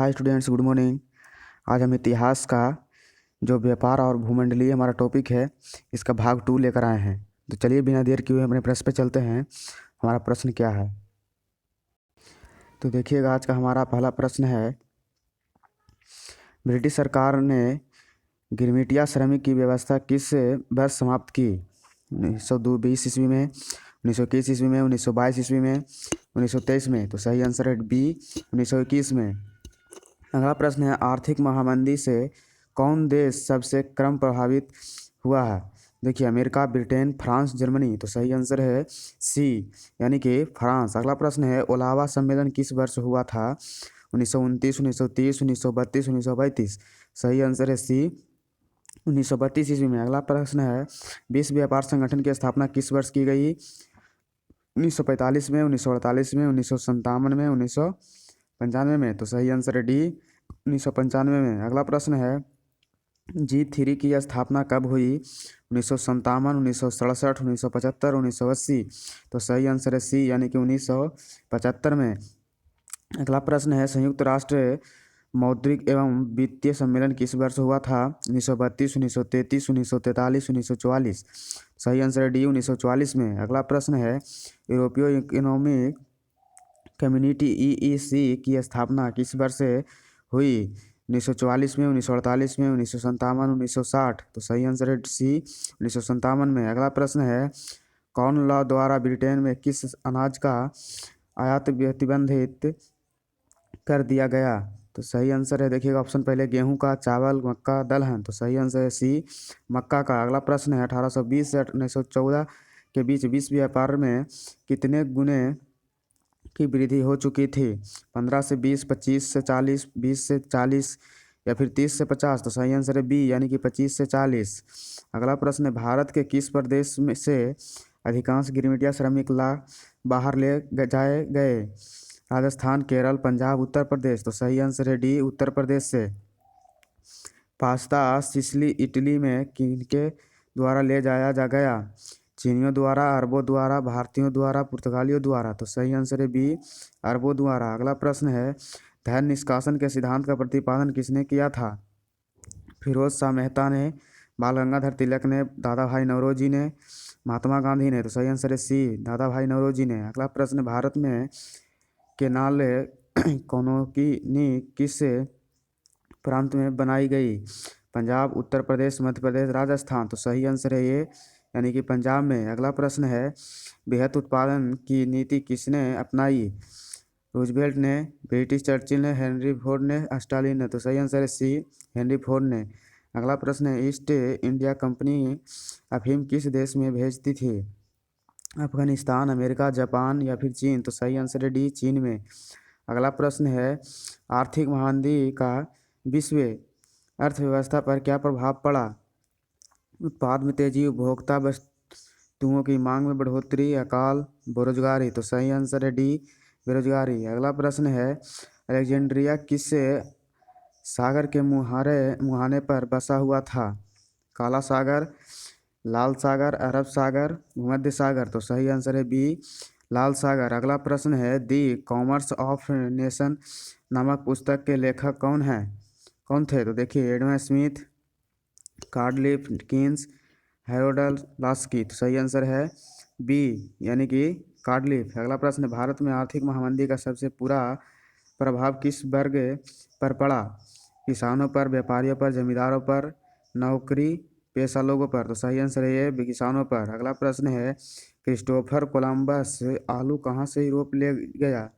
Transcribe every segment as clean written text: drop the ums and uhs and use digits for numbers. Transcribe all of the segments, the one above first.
Hi students, good morning. आज हम इतिहास का जो व्यापार और भूमंडलीय हमारा टॉपिक है, इसका भाग 2 लेकर आए हैं। तो चलिए बिना देर किए हुए अपने प्रश्न पे चलते हैं। हमारा प्रश्न क्या है, तो देखिएगा। आज का हमारा पहला प्रश्न है, ब्रिटिश सरकार ने गिरमिटिया श्रमिक की व्यवस्था किस वर्ष समाप्त की? 1920 ईस्वी में, 1921 ईस्वी में, 1922 ईस्वी में, 1923 में। तो सही आंसर है बी, 1921 में। अगला प्रश्न है, आर्थिक महामंदी से कौन देश सबसे कम प्रभावित हुआ है? देखिए, अमेरिका, ब्रिटेन, फ्रांस, जर्मनी। तो सही आंसर है सी, यानी कि फ्रांस। अगला प्रश्न है, ओलावा सम्मेलन किस वर्ष हुआ था? 1929, 1930, 1932, 1932। सही आंसर है सी, 1932 ईस्वी में। अगला प्रश्न है, विश्व व्यापार संगठन की स्थापना किस वर्ष की गई? 1945 में, 1948 में, 1957 में, 1995 में। तो सही आंसर है डी, 1995 में। अगला प्रश्न है, G3 की स्थापना कब हुई? 1957, 1967, 1975, 1980। तो सही आंसर है सी, यानी कि 1975 में। अगला प्रश्न है, संयुक्त राष्ट्र मौद्रिक एवं वित्तीय सम्मेलन किस वर्ष हुआ था? 1932, 1933, 1943, 1944। सही आंसर है डी, 1944 में। अगला प्रश्न है, यूरोपीय इकोनॉमिक कम्युनिटी EEC की स्थापना किस वर्ष से हुई? 1944 में, 1948 में, 1957, 1960। तो सही आंसर है सी, 1957 में। अगला प्रश्न है, कौन लॉ द्वारा ब्रिटेन में किस अनाज का आयात प्रतिबंधित कर दिया गया? तो सही आंसर है, देखिएगा ऑप्शन पहले, गेहूं का, चावल, मक्का, दलहन। तो सही आंसर है सी, मक्का का। अगला प्रश्न है, 1820 से 1914 के बीच विश्व व्यापार में कितने गुने की वृद्धि हो चुकी थी? 15 से 20, 25 से 40, 20 से 40 या फिर 30 से 50। तो सही आंसर है बी, यानी कि 25 से 40। अगला प्रश्न है, भारत के किस प्रदेश में से अधिकांश गिरमिटिया श्रमिक बाहर ले जाए गए? राजस्थान, केरल, पंजाब, उत्तर प्रदेश। तो सही आंसर है डी, उत्तर प्रदेश से। पास्ता सिसिली इटली में किनके द्वारा ले जाया जा गया? चीनियों द्वारा, अरबों द्वारा, भारतीयों द्वारा, पुर्तगालियों द्वारा। तो सही आंसर है बी, अरबों द्वारा। अगला प्रश्न है, धन निष्कासन के सिद्धांत का प्रतिपादन किसने किया था? फिरोज शाह मेहता ने, बाल गंगाधर तिलक ने, दादा भाई नौरोजी ने, महात्मा गांधी ने। तो सही आंसर है सी, दादा भाई नौरोजी ने। अगला प्रश्न, भारत में केनाल कॉलोनी किस प्रांत में बनाई गई? पंजाब, उत्तर प्रदेश, मध्य प्रदेश, राजस्थान। तो सही आंसर है ये, यानी कि पंजाब में। अगला प्रश्न है, बृहत उत्पादन की नीति किसने अपनाई? रूजवेल्ट ने, ब्रिटिश चर्चिल ने, हेनरी फोर्ड ने, स्टालिन ने। तो सही आंसर है सी, हेनरी फोर्ड ने। अगला प्रश्न है, ईस्ट इंडिया कंपनी अफीम किस देश में भेजती थी? अफगानिस्तान, अमेरिका, जापान या फिर चीन। तो सही आंसर है डी, चीन में। अगला प्रश्न है, आर्थिक महामंदी का विश्व अर्थव्यवस्था पर क्या प्रभाव पड़ा? उत्पाद में तेजी, उपभोक्ता वस्तुओं की मांग में बढ़ोतरी, अकाल, बेरोजगारी। तो सही आंसर है डी, बेरोजगारी। अगला प्रश्न है, अलेक्जेंड्रिया किस सागर के मुहाने पर बसा हुआ था? काला सागर, लाल सागर, अरब सागर, भूमध्य सागर। तो सही आंसर है बी, लाल सागर। अगला प्रश्न है, दी कॉमर्स ऑफ नेशन नामक पुस्तक के लेखक कौन थे? तो देखिए, एडम स्मिथ, कार्डलिफ किन्स, हेरोल्ड लास्की। तो सही आंसर है बी, यानी कि कार्डलिफ। अगला प्रश्न, भारत में आर्थिक महामंदी का सबसे बुरा प्रभाव किस वर्ग पर पड़ा? किसानों पर, व्यापारियों पर, जमींदारों पर, नौकरी पेशा लोगों पर। तो सही आंसर है ये, किसानों पर। अगला प्रश्न है, क्रिस्टोफर कोलंबस आलू कहाँ से यूरोप ले गया?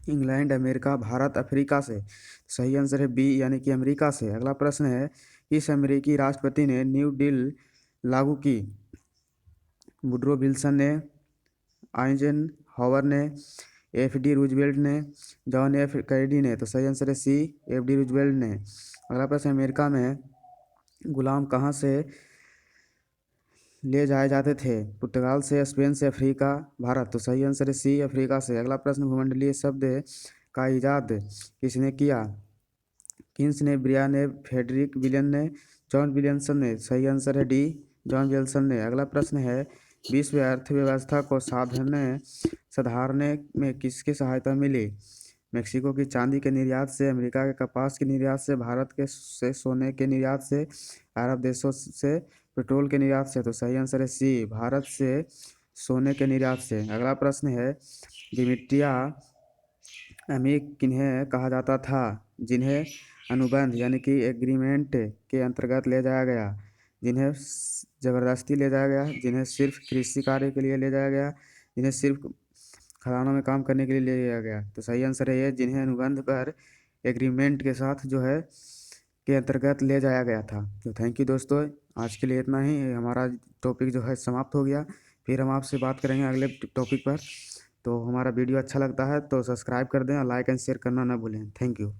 इंग्लैंड, अमेरिका, भारत, अफ्रीका से। सही आंसर है बी, यानी कि अमेरिका से। अगला प्रश्न है, किस अमेरिकी राष्ट्रपति ने न्यू डील लागू की? वुडरो विल्सन ने, आइजनहावर ने, FD रूजवेल्ट ने, जॉन F कैनेडी ने। तो सही आंसर है सी, FD रूजवेल्ट ने। अगला प्रश्न, अमेरिका में गुलाम कहाँ से ले जाए जाते थे? पुर्तगाल से, स्पेन से, अफ्रीका, भारत। तो सही आंसर है सी, अफ्रीका से। अगला प्रश्न, भूमंडलीय शब्द का इजाद किसने किया? किन्स ने, ब्रिया ने, फ्रेडरिक विलियम ने, जॉन विलियमसन ने। सही आंसर है डी, जॉन विलियमसन ने। अगला प्रश्न है, विश्व अर्थव्यवस्था को साधारने में किसकी सहायता मिली? मेक्सिको की चांदी के निर्यात से, अमेरिका के कपास के निर्यात से, भारत के से सोने के निर्यात से, अरब देशों से पेट्रोल के निर्यात से। तो सही आंसर है सी, भारत से सोने के निर्यात से। अगला प्रश्न है, गिमिटिया अमीक किन्हें कहा जाता था जिन्हें अनुबंध यानी कि एग्रीमेंट के अंतर्गत ले जाया गया, जिन्हें ज़बरदस्ती ले जाया गया, जिन्हें सिर्फ कृषि कार्य के लिए ले जाया गया, जिन्हें सिर्फ खदानों में काम करने के लिए ले जाया गया। तो सही आंसर है ये, जिन्हें अनुबंध पर एग्रीमेंट के साथ जो है के अंतर्गत ले जाया गया था। तो थैंक यू दोस्तों, आज के लिए इतना ही। हमारा टॉपिक जो है समाप्त हो गया। फिर हम आपसे बात करेंगे अगले टॉपिक पर। तो हमारा वीडियो अच्छा लगता है तो सब्सक्राइब कर दें और लाइक एंड शेयर करना ना भूलें। Thank you.